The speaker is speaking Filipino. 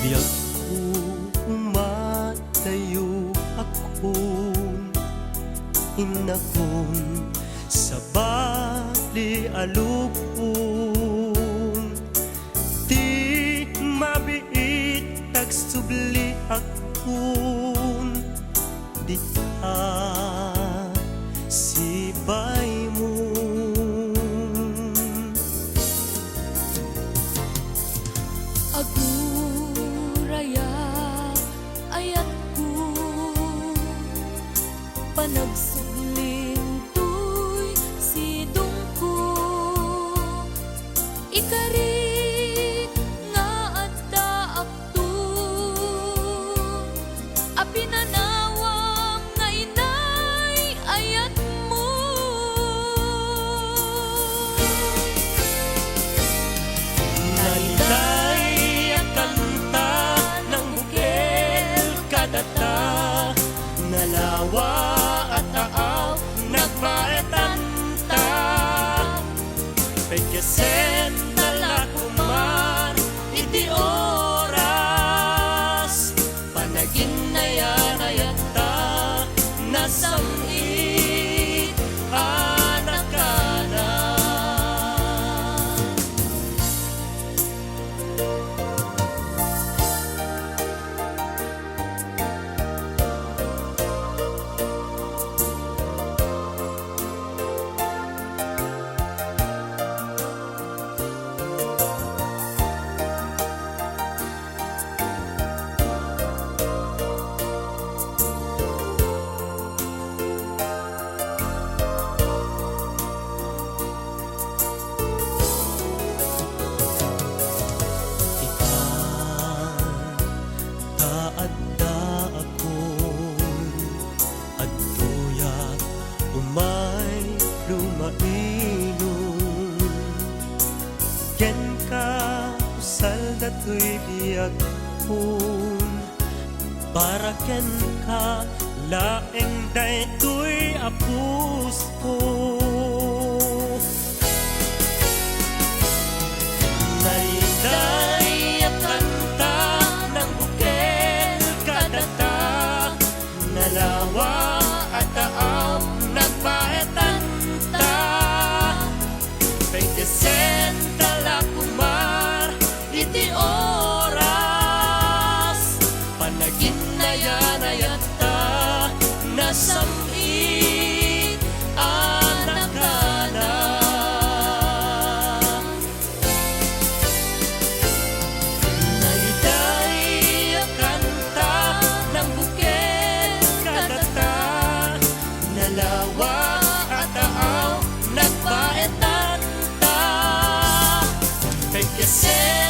Biyag ko umatayo akong inakong sa bali alupong di mabiit tagsubli akong dita sibay mo. Aguraya ayat ko panagsubling tuy sidong ko ikari nga adda akto apinanawang nga inay ayat mo. Nailay ang kanta ng bukel kadata, nalawa at taaw nagpaetanta. Pagkasen nalakuman iti oras, panagin na yan ayata nasamit anak ka na. Taadda akong adtoyak umay lumainom ken ka usal datoy biyag kun para ken ka laeng daytoy apus ko. Nailay ang kanta ng bukel kadata, nalawa at taaw nagpaetanta. Pagkasen talakumar iti oras, panagin na yan ayata nasamit anak ka na. Nailay ang kanta ng bukel kadata, nalawa at taaw nagpaetanta. Pagkasen